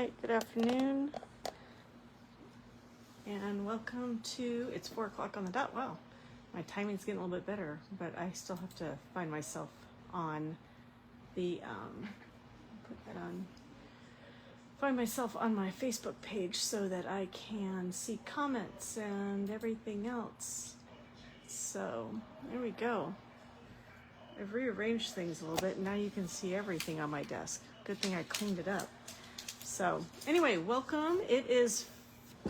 right, good afternoon, and welcome to, it's 4 o'clock on the dot. Wow, my timing's getting a little bit better, but I still have to find myself on the, find myself on my Facebook page so that I can see comments and everything else. So, there we go. I've rearranged things a little bit, and now you can see everything on my desk. Good thing I cleaned it up. So anyway, welcome. It is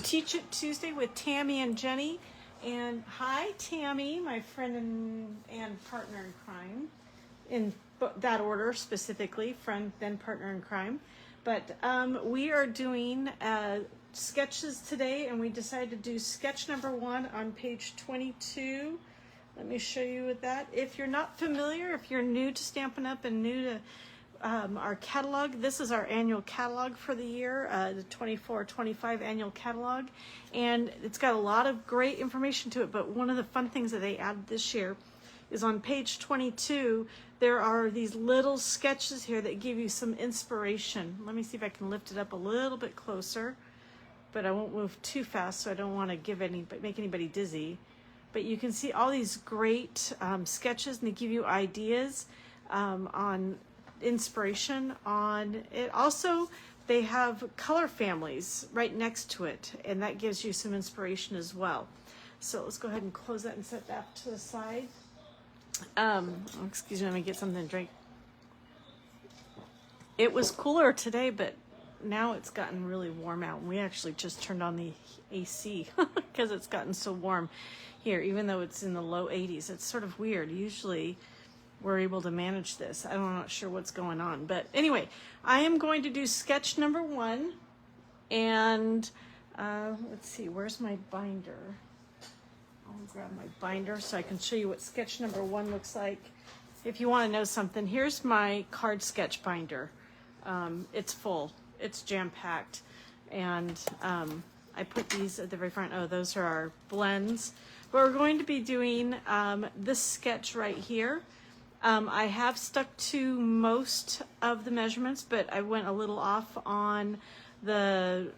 Teach It Tuesday with Tammy and Jenny. And hi, Tammy, my friend and partner in crime. In that order specifically, friend, then partner in crime. But we are doing sketches today, and we decided to do sketch number 1 on page 22. Let me show you with that. If you're not familiar, if you're new to Stampin' Up! And new to our catalog, this is our annual catalog for the year, the 24-25 annual catalog, and it's got a lot of great information to it. But one of the fun things that they added this year is on page 22 there are these little sketches here that give you some inspiration. Let me see if I can lift it up a little bit closer, but I won't move too fast, so I don't want to make anybody dizzy. But you can see all these great sketches, and they give you ideas on inspiration on it. Also, they have color families right next to it, and that gives you some inspiration as well. So let's go ahead and close that and set that to the side. Excuse me, let me get something to drink. It was cooler today, but now it's gotten really warm out. We actually just turned on the AC because it's gotten so warm here, even though it's in the low 80s. It's sort of weird. Usually we're able to manage this. I'm not sure what's going on. But anyway, I am going to do sketch number 1. And let's see, where's my binder? I'll grab my binder so I can show you what sketch number 1 looks like. If you want to know something, here's my card sketch binder. It's full. It's jam-packed. And I put these at the very front. Oh, those are our blends. But we're going to be doing this sketch right here. I have stuck to most of the measurements, but I went a little off on the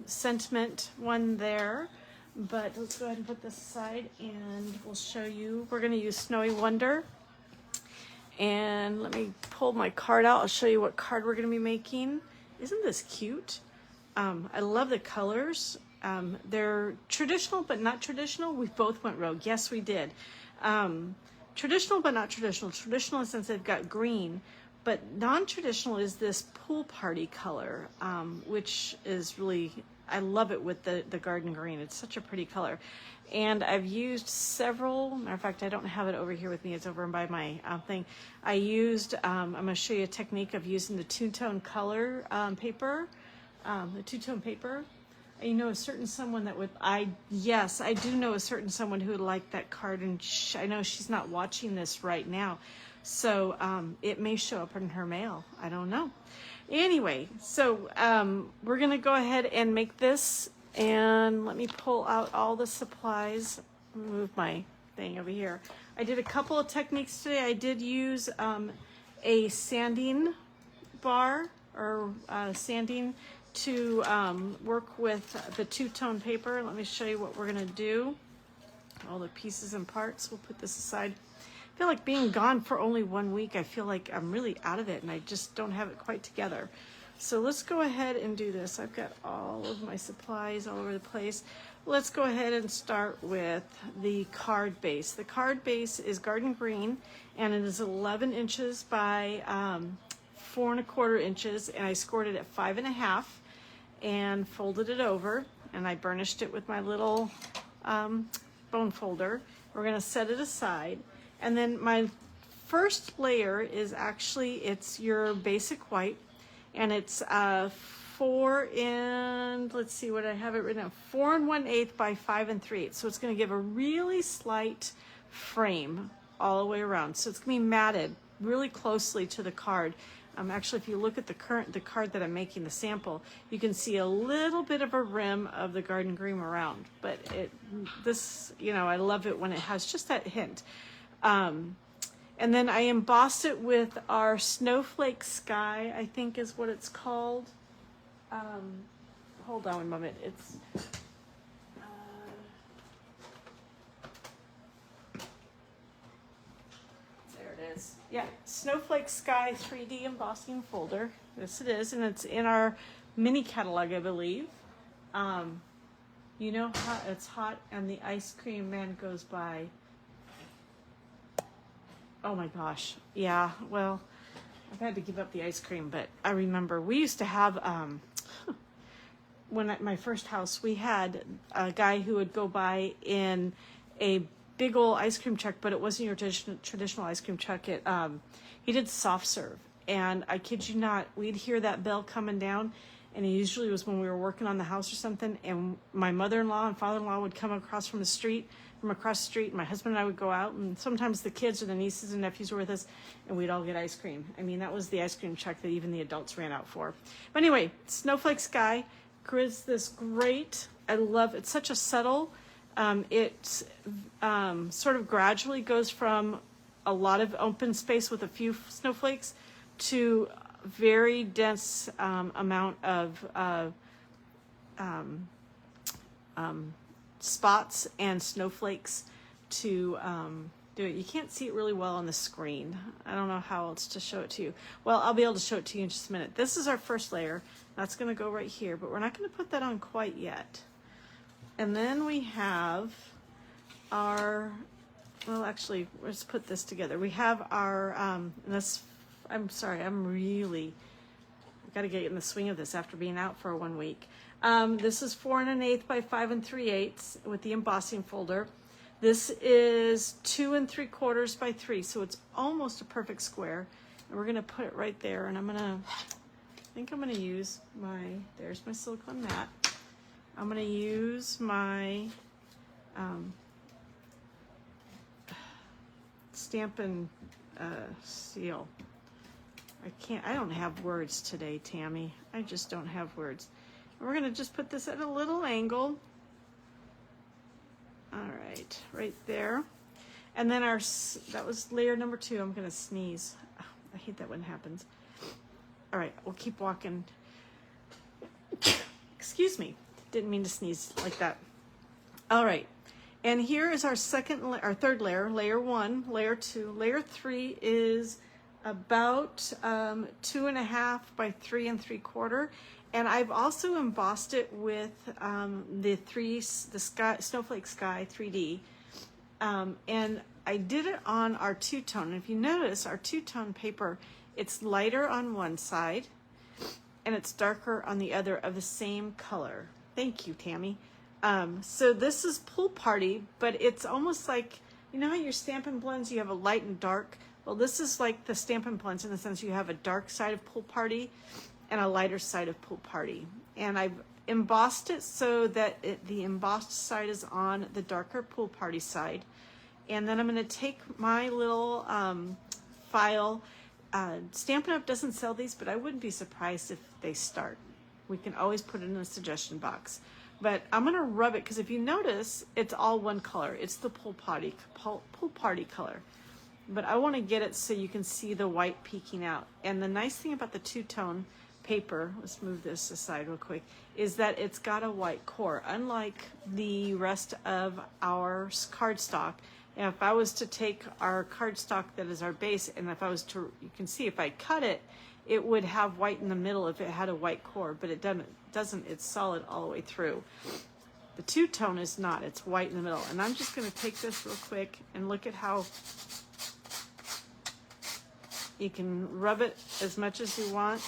sentiment one there. But let's go ahead and put this aside, and we'll show you. We're going to use Snowy Wonder. And let me pull my card out. I'll show you what card we're going to be making. Isn't this cute? I love the colors. They're traditional, but not traditional. We both went rogue. Yes, we did. Traditional, but not traditional. Traditional in the sense they've got green, but non-traditional is this pool party color, which is really, I love it with the garden green. It's such a pretty color. And I've used several, matter of fact, I don't have it over here with me. It's over by my thing. I used, I'm going to show you a technique of using the two-tone color paper, the two-tone paper. You know a certain someone that would, yes, I do know a certain someone who would like that card, and I know she's not watching this right now, so it may show up in her mail. I don't know. Anyway, so we're going to go ahead and make this, and let me pull out all the supplies. Move my thing over here. I did a couple of techniques today. I did use a sanding bar, or sanding to work with the two-tone paper. Let me show you what we're going to do. All the pieces and parts. We'll put this aside. I feel like being gone for only 1 week, I feel like I'm really out of it, and I just don't have it quite together. So let's go ahead and do this. I've got all of my supplies all over the place. Let's go ahead and start with the card base. The card base is garden green, and it is 11 inches by 4 1/4 inches, and I scored it at 5 1/2 and folded it over, and I burnished it with my little bone folder. We're going to set it aside, and then my first layer is actually, it's your basic white, and it's 4 and, let's see what I have it written down, 4 1/8 by 5 3/8. So it's going to give a really slight frame all the way around. So it's going to be matted really closely to the card. Actually, if you look at the card that I'm making, the sample, you can see a little bit of a rim of the garden green around. But this, you know, I love it when it has just that hint. And then I embossed it with our Snowflake Sky, I think is what it's called. hold on one moment. It's there it is. Yeah, Snowflake Sky 3D embossing folder. Yes, it is, and it's in our mini catalog, I believe. You know how it's hot and the ice cream man goes by. Oh my gosh. Yeah, well, I've had to give up the ice cream, but I remember we used to have, when at my first house, we had a guy who would go by in a big old ice cream truck, but it wasn't your traditional ice cream truck. He did soft serve. And I kid you not, we'd hear that bell coming down, and it usually was when we were working on the house or something, and my mother-in-law and father-in-law would come across the street, and my husband and I would go out, and sometimes the kids or the nieces and nephews were with us, and we'd all get ice cream. I mean, that was the ice cream truck that even the adults ran out for. But anyway, Snowflake Sky is this great, I love, it's such a subtle, it sort of gradually goes from a lot of open space with a few snowflakes to very dense amount of spots and snowflakes to do it. You can't see it really well on the screen. I don't know how else to show it to you. Well, I'll be able to show it to you in just a minute. This is our first layer. That's going to go right here, but we're not going to put that on quite yet. And then we have our, well, actually, let's put this together. We have our, I'm sorry, I've got to get in the swing of this after being out for 1 week. This is 4 1/8 by 5 3/8 with the embossing folder. This is 2 3/4 by 3, so it's almost a perfect square. And we're gonna put it right there, and I think I'm gonna use there's my silicone mat. I'm gonna use my Stampin' Seal. I don't have words today, Tammy. I just don't have words. We're gonna just put this at a little angle. All right there. And then that was layer number 2. I'm gonna sneeze. Oh, I hate that when it happens. All right, we'll keep walking. Excuse me, didn't mean to sneeze like that. All right, and here is our third layer, layer 1, layer 2. Layer 3 is about 2 1/2 by 3 3/4, and I've also embossed it with the Snowflake Sky 3D, and I did it on our two-tone. If you notice, our two-tone paper, it's lighter on one side and it's darker on the other of the same color. Thank you, Tammy. So this is Pool Party, but it's almost like, you know how your Stampin' Blends, you have a light and dark? Well, this is like the Stampin' Blends in the sense you have a dark side of Pool Party and a lighter side of Pool Party. And I've embossed it so that the embossed side is on the darker Pool Party side. And then I'm going to take my little file. Stampin' Up! Doesn't sell these, but I wouldn't be surprised if they start. We can always put it in the suggestion box. But I'm going to rub it, because if you notice, it's all one color. It's the Pool Party color. But I want to get it so you can see the white peeking out. And the nice thing about the two-tone paper, let's move this aside real quick, is that it's got a white core. Unlike the rest of our cardstock, and if I was to take our cardstock that is our base, and if I was to, you can see if I cut it, it would have white in the middle if it had a white core, but it doesn't, it's solid all the way through. The two-tone is not, it's white in the middle. And I'm just going to take this real quick and look at how you can rub it as much as you want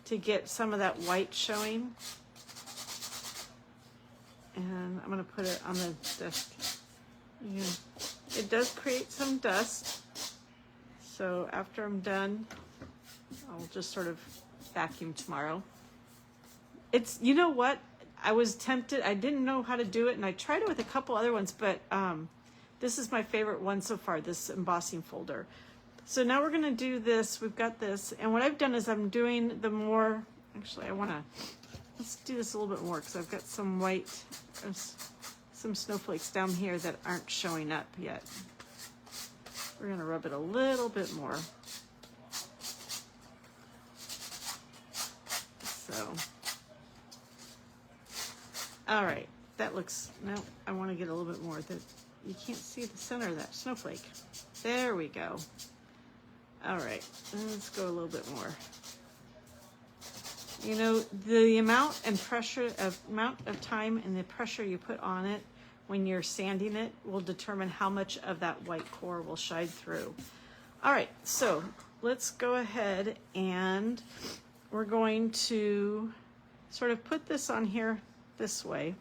to get some of that white showing. And I'm going to put it on the desk. Yeah. It does create some dust. So after I'm done, I'll just sort of vacuum tomorrow. It's, you know what? I was tempted. I didn't know how to do it, and I tried it with a couple other ones, but this is my favorite one so far, this embossing folder. So now we're going to do this. We've got this, and what I've done is I'm doing the more, actually I want to, let's do this a little bit more, because I've got some white, some snowflakes down here that aren't showing up yet. We're going to rub it a little bit more. So All right, that looks, no, I want to get a little bit more. That you can't see the center of that snowflake. There we go. All right, let's go a little bit more. You know, the amount of time and the pressure you put on it when you're sanding it will determine how much of that white core will shine through. All right, so let's go ahead and we're going to sort of put this on here this way.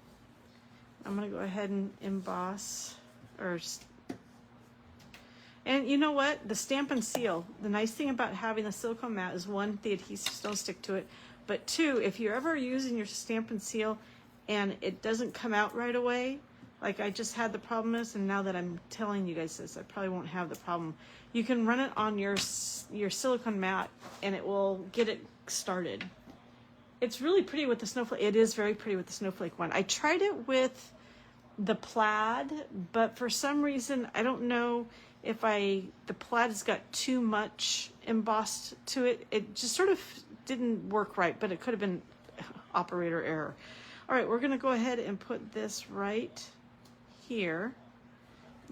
I'm going to go ahead and emboss, and you know what? The Stamp and Seal, the nice thing about having the silicone mat is one, the adhesives don't stick to it, but two, if you're ever using your Stamp and Seal and it doesn't come out right away, like I just had the problem is, and now that I'm telling you guys this, I probably won't have the problem. You can run it on your silicone mat and it will get it started. It's really pretty with the snowflake. It is very pretty with the snowflake one. I tried it with the plaid, but for some reason, I don't know if the plaid has got too much embossed to it. It just sort of didn't work right, but it could have been operator error. All right, we're gonna go ahead and put this right here.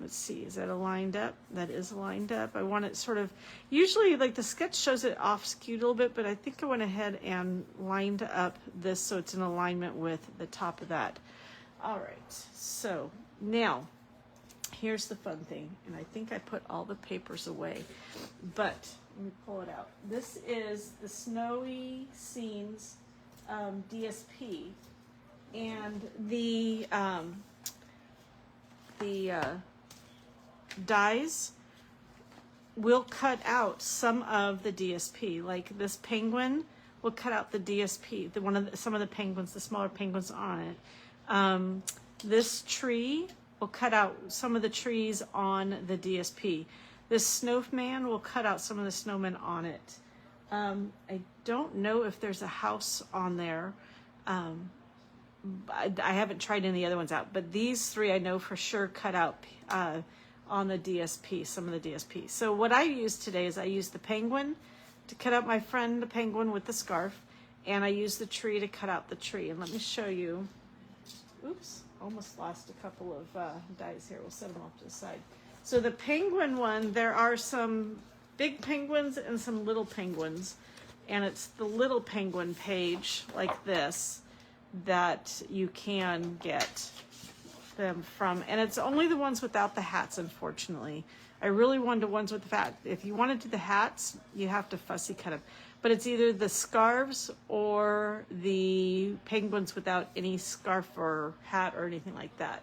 Let's see, is that aligned up? That is aligned up. I want it sort of, usually like the sketch shows it off skewed a little bit, but I think I went ahead and lined up this so it's in alignment with the top of that. All right, so now here's the fun thing, and I think I put all the papers away, but let me pull it out. This is the Snowy Scenes DSP, and the dies will cut out some of the DSP. Like this penguin will cut out the DSP, some of the penguins, the smaller penguins on it. This tree will cut out some of the trees on the DSP. This snowman will cut out some of the snowmen on it. I don't know if there's a house on there. I haven't tried any of the other ones out, but these three I know for sure cut out on the DSP, some of the DSP. So what I used today is I used the penguin to cut out my friend, the penguin with the scarf, and I used the tree to cut out the tree. And let me show you. Oops, almost lost a couple of dies here. We'll set them off to the side. So the penguin one, there are some big penguins and some little penguins, and it's the little penguin page like this that you can get them from, and it's only the ones without the hats, unfortunately. I really wanted the ones with the hat. If you wanted to do the hats, you have to fussy cut them, but it's either the scarves or the penguins without any scarf or hat or anything like that.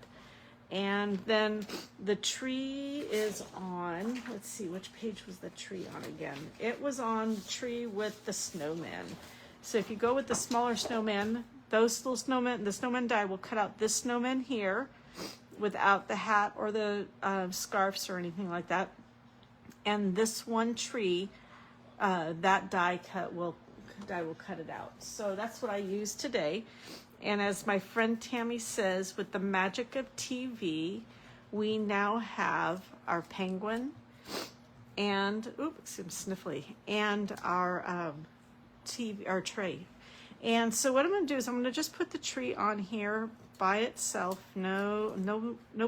And then the tree is on, let's see, which page was the tree on again? It was on the tree with the snowman. So if you go with the smaller snowman, those little snowmen, the snowman die will cut out this snowman here without the hat or the scarves or anything like that. And this one tree, that die will cut it out. So that's what I used today. And as my friend Tammy says, with the magic of TV, we now have our penguin and, oops, I'm sniffly, and our our tray. And so what I'm going to do is I'm going to just put the tree on here by itself. No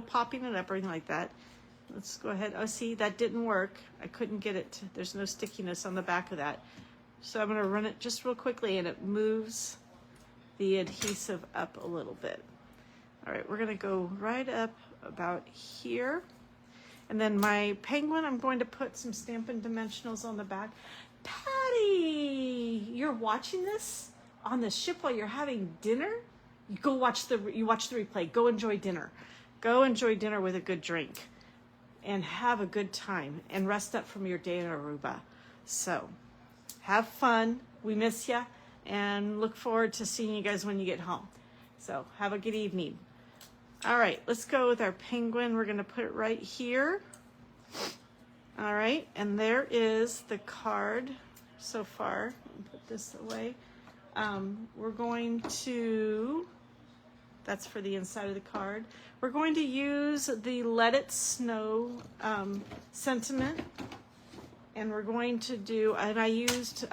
popping it up or anything like that. Let's go ahead. Oh, see, that didn't work. I couldn't get it. There's no stickiness on the back of that. So I'm going to run it just real quickly, and it moves the adhesive up a little bit. All right, we're going to go right up about here. And then my penguin, I'm going to put some Stampin' Dimensionals on the back. Patty, you're watching this on the ship while you're having dinner? You watch the replay. Go enjoy dinner. Go enjoy dinner with a good drink and have a good time and rest up from your day in Aruba. So have fun. We miss you and look forward to seeing you guys when you get home. So have a good evening. All right, let's go with our penguin. We're going to put it right here. All right, and there is the card so far. Put this away. We're going to, that's for the inside of the card. We're going to use the Let It Snow sentiment. And we're going to do, and I used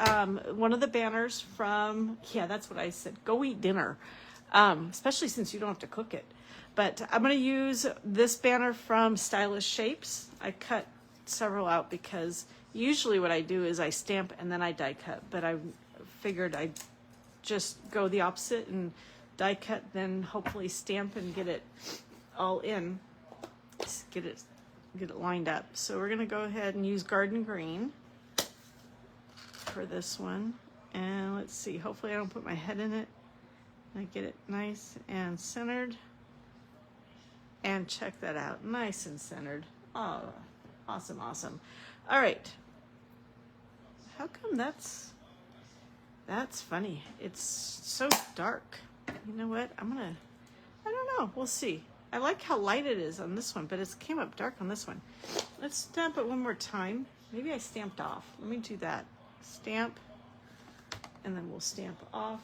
one of the banners from, yeah, that's what I said, Go Eat Dinner. especially since you don't have to cook it. But I'm going to use this banner from Stylish Shapes. I cut several out because usually what I do is I stamp and then I die cut, but I figured I'd just go the opposite and die cut, then hopefully stamp and get it all in, just get it lined up. So we're going to go ahead and use Garden Green for this one. And let's see, hopefully I don't put my head in it. I get it nice and centered. And check that out, nice and centered. Oh, awesome, awesome. All right. How come that's funny? It's so dark. You know what? I don't know. We'll see. I like how light it is on this one, but it came up dark on this one. Let's stamp it one more time. Maybe I stamped off. Let me do that. Stamp, and then we'll stamp off.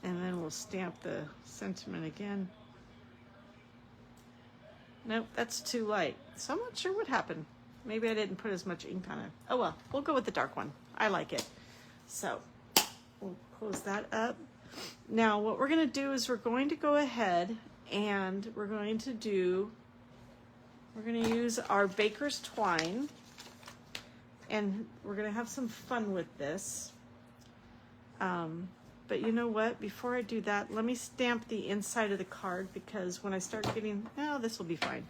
And then we'll stamp the sentiment again. Nope, that's too light. So I'm not sure what happened. Maybe I didn't put as much ink on it. Oh well, we'll go with the dark one. I like it. So we'll close that up. Now what we're going to do is we're going to go ahead and we're going to use our baker's twine, and we're going to have some fun with this. But you know what? Before I do that, let me stamp the inside of the card, because when I start getting, this will be fine.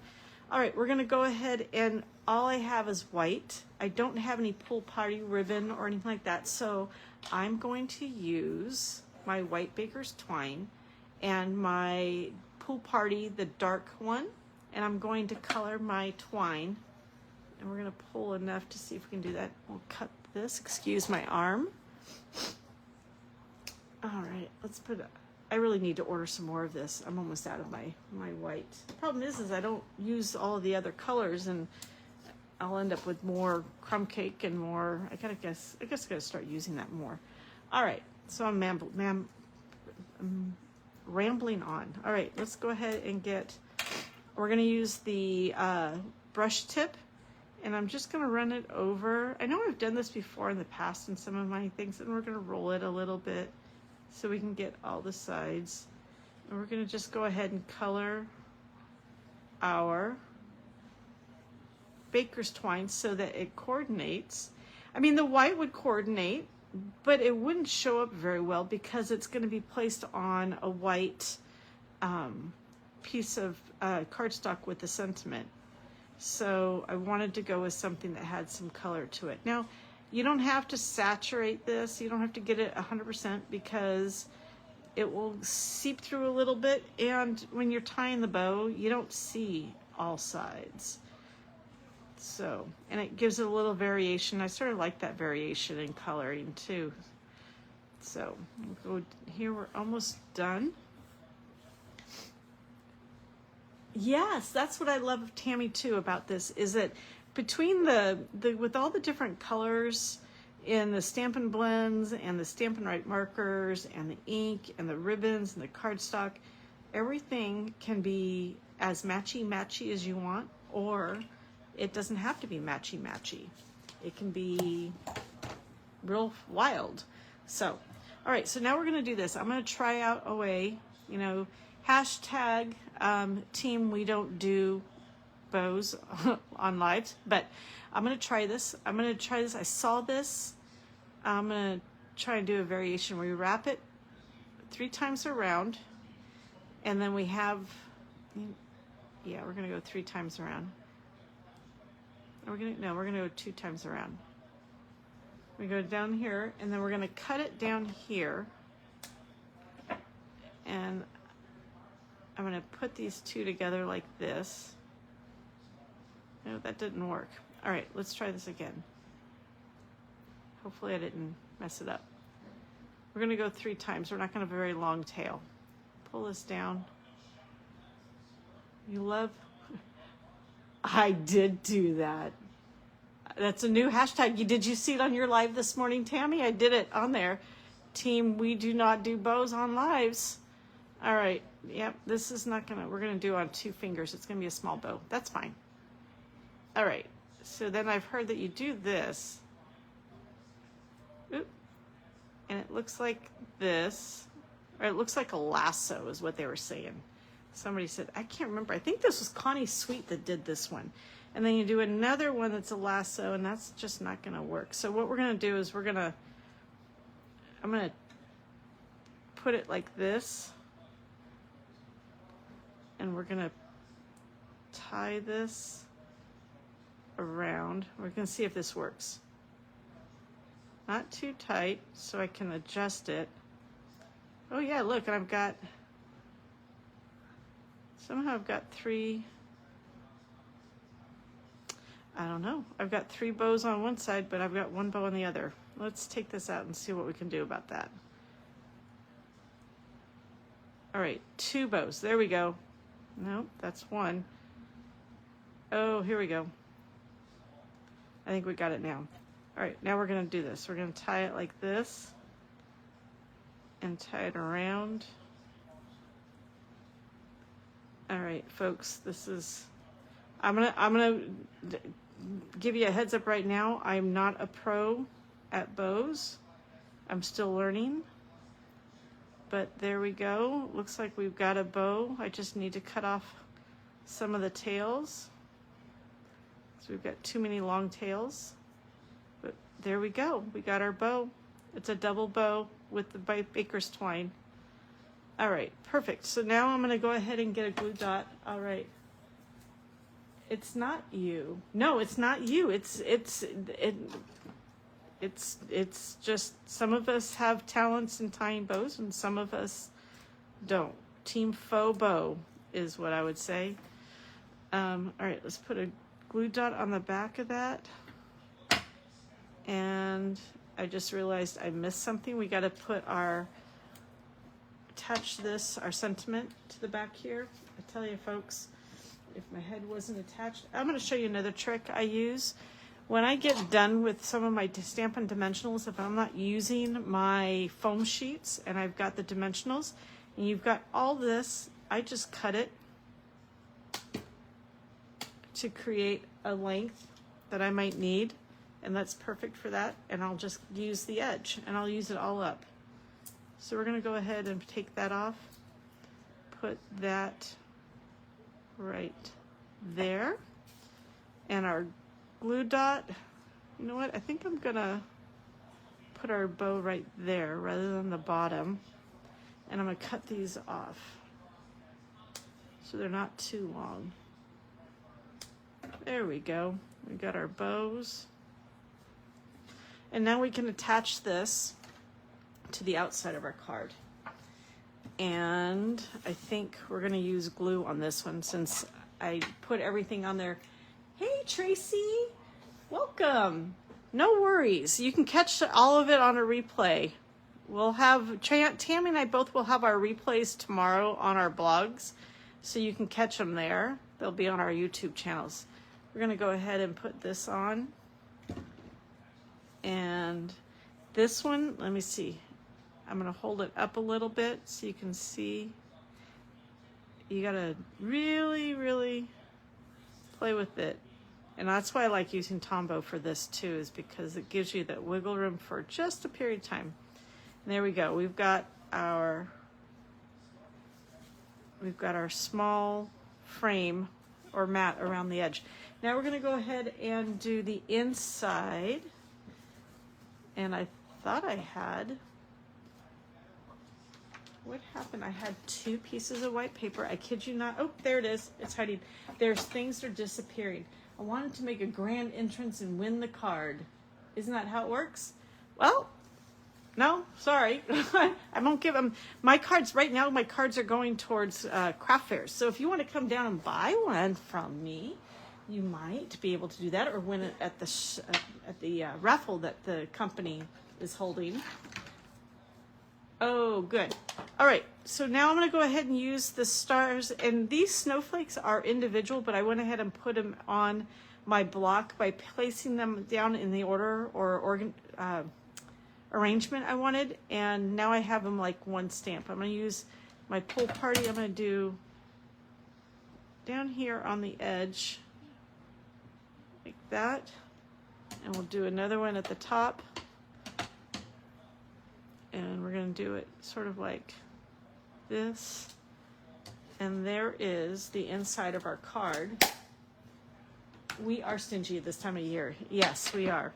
All right, we're gonna go ahead, and all I have is white. I don't have any pool party ribbon or anything like that, so I'm going to use my white baker's twine and my pool party, the dark one, and I'm going to color my twine, and we're gonna pull enough to see if we can do that. We'll cut this, excuse my arm. All right, let's put it. I really need to order some more of this. I'm almost out of my white. The problem is I don't use all of the other colors, and I'll end up with more crumb cake and more. I guess I gotta start using that more. All right, so I'm rambling on. All right, let's go ahead and we're gonna use the brush tip, and I'm just gonna run it over. I know I've done this before in the past in some of my things, and we're gonna roll it a little bit so we can get all the sides. And we're gonna just go ahead and color our baker's twine so that it coordinates. I mean, the white would coordinate, but it wouldn't show up very well because it's gonna be placed on a white piece of cardstock with the sentiment. So I wanted to go with something that had some color to it. Now, you don't have to saturate this. You don't have to get it 100% because it will seep through a little bit. And when you're tying the bow, you don't see all sides. So, and it gives it a little variation. I sort of like that variation in coloring too. So we'll go here. We're almost done. Yes, that's what I love of Tammy too about this, is that between with all the different colors in the Stampin' Blends and the Stampin' Write markers and the ink and the ribbons and the cardstock, everything can be as matchy-matchy as you want, or it doesn't have to be matchy-matchy. It can be real wild. So, all right, so now we're gonna do this. I'm gonna try out a way, hashtag team we don't do bows on lives, but I'm gonna try this. I saw this. I'm gonna try and do a variation where you wrap it 3 times around, and then we have, we're gonna go 3 times around. We're gonna go 2 times around. We go down here, and then we're gonna cut it down here, and I'm gonna put these 2 together like this. No, that didn't work. All right, let's try this again. Hopefully I didn't mess it up. We're gonna go 3 times. We're not gonna have a very long tail. Pull this down. I did do that. That's a new hashtag. Did you see it on your live this morning, Tammy? I did it on there. Team, we do not do bows on lives. All right, yep, this is not we're gonna do on 2 fingers. It's gonna be a small bow. That's fine. All right, so then I've heard that you do this. Oop. And it looks like this. Or it looks like a lasso is what they were saying. Somebody said, I can't remember. I think this was Connie Sweet that did this one. And then you do another one that's a lasso, and that's just not going to work. So what we're going to do is I'm going to put it like this. And we're going to tie this around. We're going to see if this works. Not too tight, so I can adjust it. Oh yeah, look, and somehow I've got three, I don't know. I've got 3 bows on one side, but I've got 1 bow on the other. Let's take this out and see what we can do about that. All right, 2 bows. There we go. Nope, that's 1. Oh, here we go. I think we got it now. All right, now we're going to do this. We're going to tie it like this and tie it around. All right, folks, this is, I'm gonna give you a heads up right now. I'm not a pro at bows. I'm still learning. But there we go. Looks like we've got a bow. I just need to cut off some of the tails. So we've got too many long tails. But there we go. We got our bow. It's a double bow with the baker's twine. All right, perfect. So now I'm gonna go ahead and get a glue dot. All right. It's not you. No, it's not you. It's just some of us have talents in tying bows and some of us don't. Team faux bow is what I would say. All right, let's put a glue dot on the back of that. And I just realized I missed something. We got to put attach our sentiment to the back here. I tell you folks, if my head wasn't attached, I'm going to show you another trick I use. When I get done with some of my Stampin' Dimensionals, if I'm not using my foam sheets and I've got the dimensionals and you've got all this, I just cut it to create a length that I might need, and that's perfect for that, and I'll just use the edge and I'll use it all up. So we're going to go ahead and take that off, put that right there, and our glue dot, you know what, I think I'm going to put our bow right there rather than the bottom, and I'm going to cut these off so they're not too long. There we go. We got our bows. And now we can attach this to the outside of our card. And I think we're going to use glue on this one since I put everything on there. Hey, Tracy, welcome. No worries. You can catch all of it on a replay. We'll have, Tammy and I both will have our replays tomorrow on our blogs, so you can catch them there. They'll be on our YouTube channels. We're going to go ahead and put this on. And this one, let me see. I'm going to hold it up a little bit so you can see. You got to really, really play with it. And that's why I like using Tombow for this too, is because it gives you that wiggle room for just a period of time. And there we go. We've got our small frame or mat around the edge. Now we're going to go ahead and do the inside. And I thought I had, what happened? I had 2 pieces of white paper. I kid you not. Oh, there it is. It's hiding. There's things that are disappearing. I wanted to make a grand entrance and win the card. Isn't that how it works? Well, no, sorry. I won't give them my cards right now. My cards are going towards craft fairs. So if you want to come down and buy one from me, you might be able to do that, or win it at the raffle that the company is holding. Oh, good. All right, so now I'm going to go ahead and use the stars, and these snowflakes are individual, but I went ahead and put them on my block by placing them down in the order or arrangement I wanted, and now I have them like one stamp. I'm going to use my pool party. I'm going to do down here on the edge like that, and we'll do another one at the top, and we're going to do it sort of like this. And there is the inside of our card. We are stingy this time of year. Yes, we are.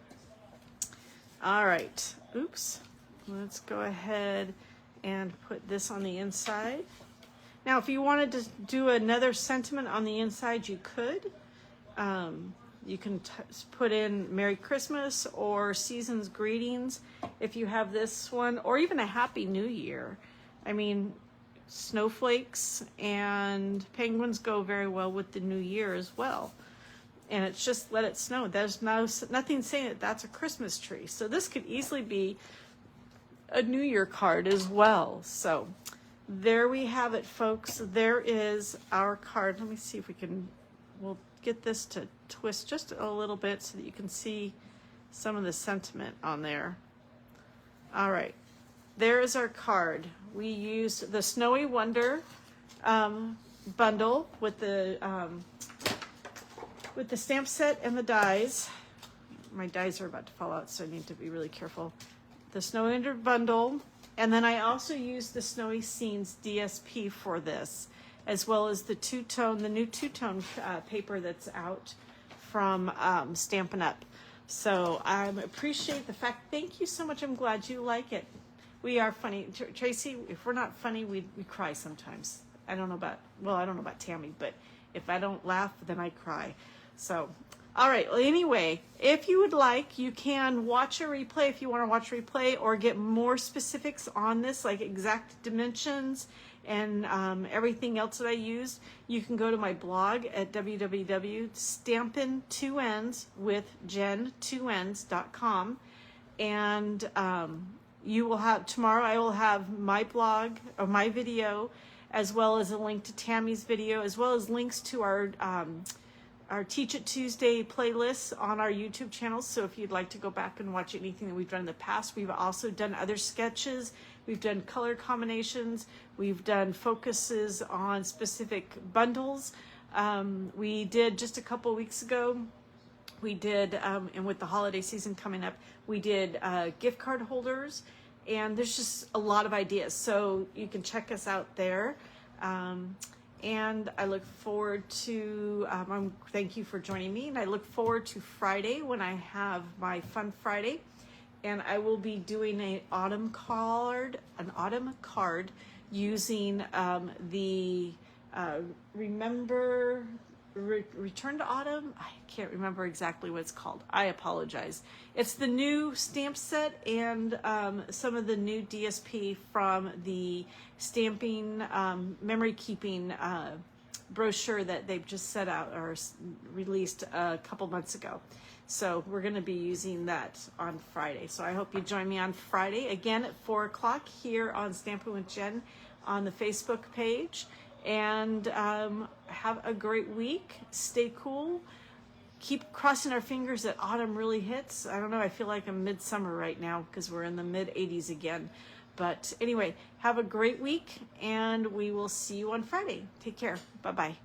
All right. Oops. Let's go ahead and put this on the inside. Now, if you wanted to do another sentiment on the inside, you could. You can put in Merry Christmas or Season's Greetings if you have this one, or even a Happy New Year. I mean, snowflakes and penguins go very well with the new year as well. And it's just let it snow. There's nothing saying that that's a Christmas tree. So this could easily be a New Year card as well. So there we have it, folks. There is our card. Let me see if we'll get this to twist just a little bit so that you can see some of the sentiment on there. All right. There is our card. We used the Snowy Wonder bundle with the stamp set and the dies. My dies are about to fall out, so I need to be really careful. The Snowy Wonder bundle, and then I also used the Snowy Scenes DSP for this, as well as the new two-tone paper that's out from Stampin' Up. So I appreciate the fact. Thank you so much. I'm glad you like it. We are funny. Tracy, if we're not funny, we cry sometimes. I don't know about Tammy, but if I don't laugh, then I cry. So, all right. Well, anyway, if you would like, you can watch a replay if you want to watch a replay, or get more specifics on this, like exact dimensions and everything else that I used. You can go to my blog at www.stampin2ends.com, and you will have tomorrow. I will have my blog or my video, as well as a link to Tammy's video, as well as links to our Teach It Tuesday playlists on our YouTube channel. So if you'd like to go back and watch anything that we've done in the past, we've also done other sketches. We've done color combinations. We've done focuses on specific bundles. We did just a couple weeks ago. We did, and with the holiday season coming up, we did gift card holders, and there's just a lot of ideas. So you can check us out there. And I look forward to, thank you for joining me. And I look forward to Friday when I have my Fun Friday. And I will be doing an autumn card using the Return to Autumn. I can't remember exactly what it's called. I apologize. It's the new stamp set and some of the new DSP from the stamping memory keeping brochure that they've just set out or released a couple months ago. So we're going to be using that on Friday. So I hope you join me on Friday again at 4 o'clock here on Stampin' with Jen on the Facebook page. And have a great week. Stay cool. Keep crossing our fingers that autumn really hits. I don't know. I feel like I'm midsummer right now because we're in the mid-80s again. But anyway, have a great week, and we will see you on Friday. Take care. Bye-bye.